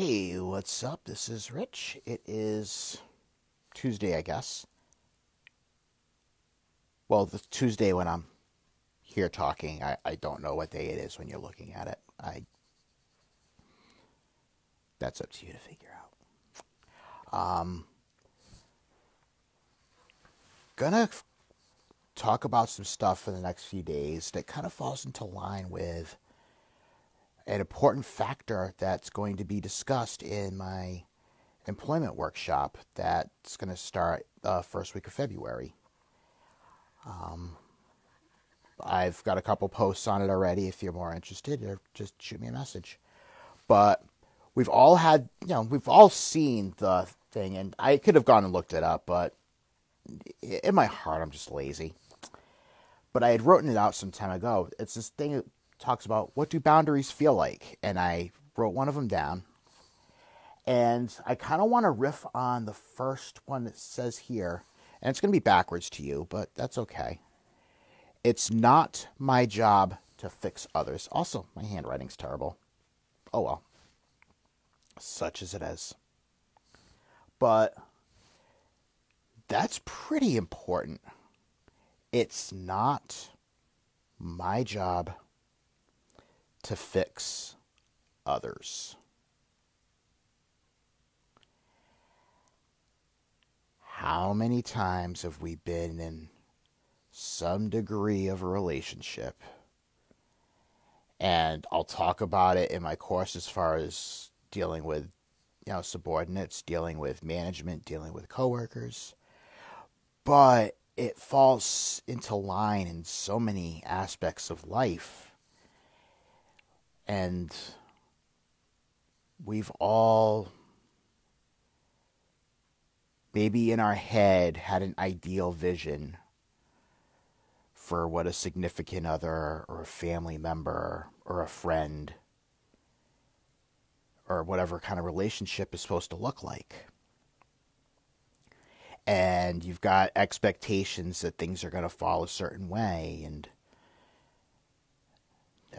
Hey, what's up? This is Rich. It is Tuesday, I guess. Well, the Tuesday when I'm here talking, I don't know what day it is when you're looking at it. That's up to you to figure out. Gonna talk about some stuff for the next few days that kind of falls into line with an important factor that's going to be discussed in my employment workshop that's going to start the first week of February. I've got a couple posts on it already. If you're more interested, or just shoot me a message. But we've all seen the thing, and I could have gone and looked it up, but in my heart, I'm just lazy. But I had written it out some time ago. It's this thing that talks about what do boundaries feel like, and I wrote one of them down. And I kind of want to riff on the first one that says here, and it's going to be backwards to you, but that's okay. It's not my job to fix others. Also, my handwriting's terrible. Oh well. Such as it is. But that's pretty important. It's not my job to fix others. How many times have we been in some degree of a relationship? And I'll talk about it in my course as far as dealing with, subordinates, dealing with management, dealing with coworkers. But it falls into line in so many aspects of life. And we've all, maybe in our head, had an ideal vision for what a significant other or a family member or a friend or whatever kind of relationship is supposed to look like. And you've got expectations that things are going to fall a certain way and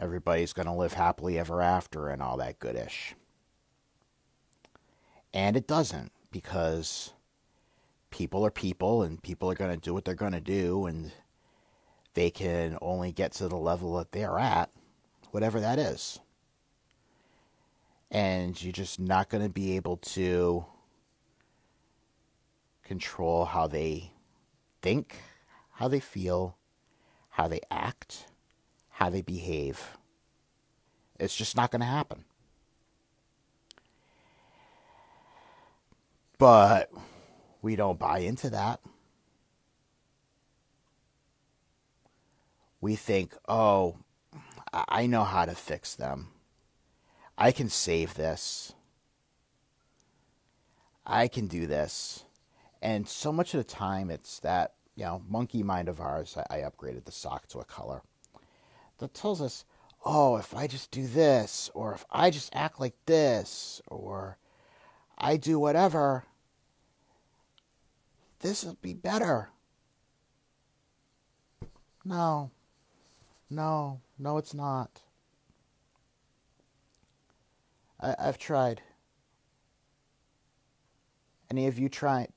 everybody's going to live happily ever after and all that goodish. And it doesn't, because people are people and people are going to do what they're going to do, and they can only get to the level that they're at, whatever that is. And you're just not going to be able to control how they think, how they feel, how they act, how they behave. It's just not going to happen. But we don't buy into that. We think, oh, I know how to fix them. I can save this. I can do this. And so much of the time it's that, monkey mind of ours. I upgraded the sock to a color that tells us, oh, if I just do this, or if I just act like this, or I do whatever, this will be better. No, it's not. I've tried. Any of you try?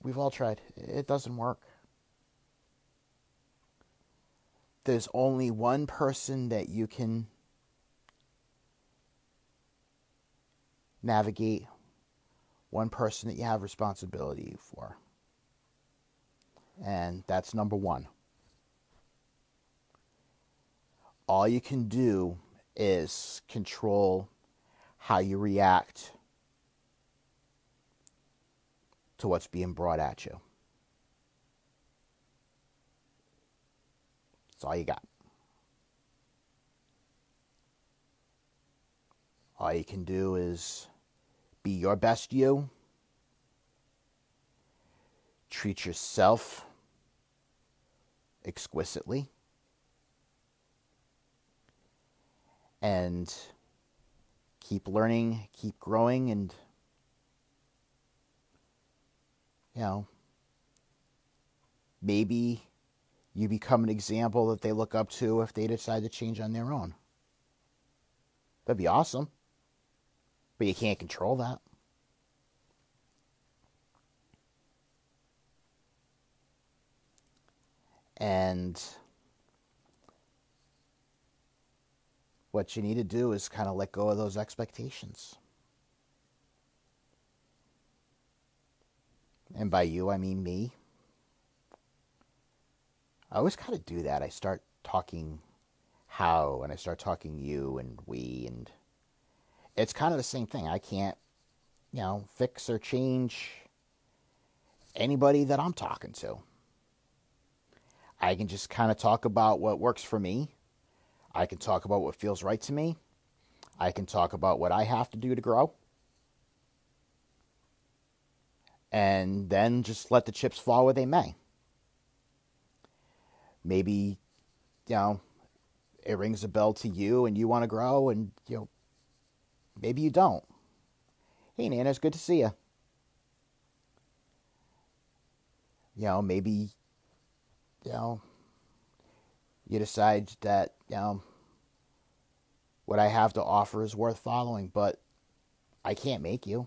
We've all tried. It doesn't work. There's only one person that you can navigate, one person that you have responsibility for. And that's number one. All you can do is control how you react to what's being brought at you. That's all you got. All you can do is be your best you. Treat yourself exquisitely. And keep learning, keep growing, and, maybe you become an example that they look up to if they decide to change on their own. That'd be awesome. But you can't control that. And what you need to do is kind of let go of those expectations. And by you, I mean me. I always kind of do that. I start talking how, and I start talking you and we, and it's kind of the same thing. I can't, fix or change anybody that I'm talking to. I can just kind of talk about what works for me. I can talk about what feels right to me. I can talk about what I have to do to grow. And then just let the chips fall where they may. Maybe, it rings a bell to you and you want to grow, and, maybe you don't. Hey, Nana, it's good to see you. Maybe, you decide that, what I have to offer is worth following, but I can't make you.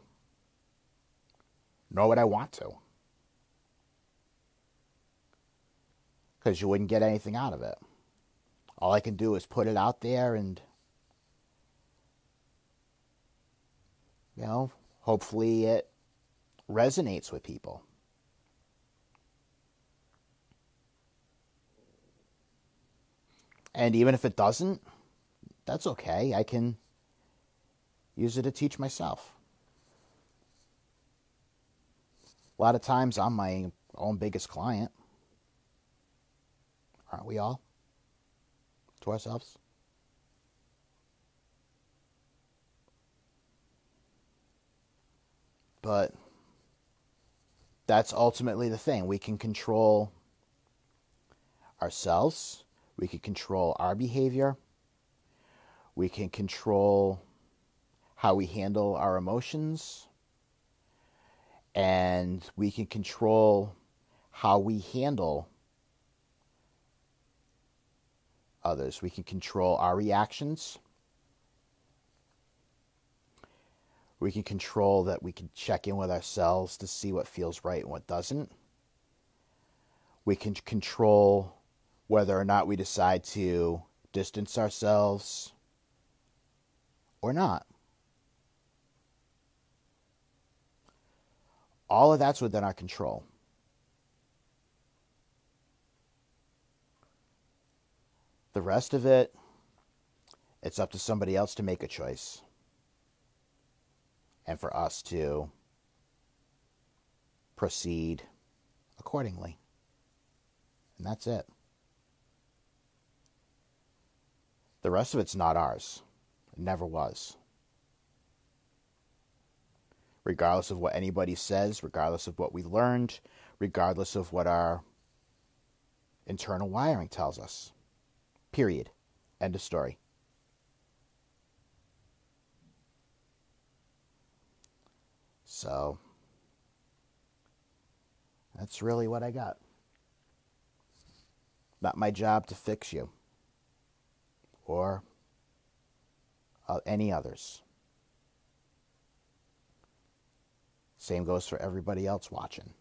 Nor would I want to. Because you wouldn't get anything out of it. All I can do is put it out there and, hopefully it resonates with people. And even if it doesn't, that's okay. I can use it to teach myself. A lot of times I'm my own biggest client. Aren't we all? To ourselves. But that's ultimately the thing. We can control ourselves. We can control our behavior. We can control how we handle our emotions. And we can control how we handle others. We can control our reactions. We can control that we can check in with ourselves to see what feels right and what doesn't. We can control whether or not we decide to distance ourselves or not. All of that's within our control. The rest of it, it's up to somebody else to make a choice. And for us to proceed accordingly. And that's it. The rest of it's not ours. It never was. Regardless of what anybody says, regardless of what we learned, regardless of what our internal wiring tells us. Period. End of story. So, that's really what I got. Not my job to fix you. Or any others. Same goes for everybody else watching.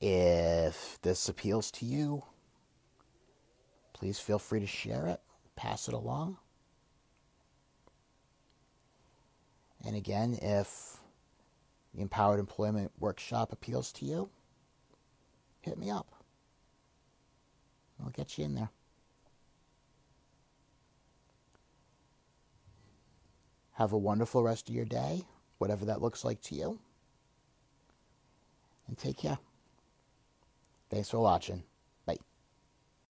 If this appeals to you, please feel free to share it, pass it along. And again, if the Empowered Employment Workshop appeals to you, hit me up. I'll get you in there. Have a wonderful rest of your day, whatever that looks like to you. And take care. Thanks for watching.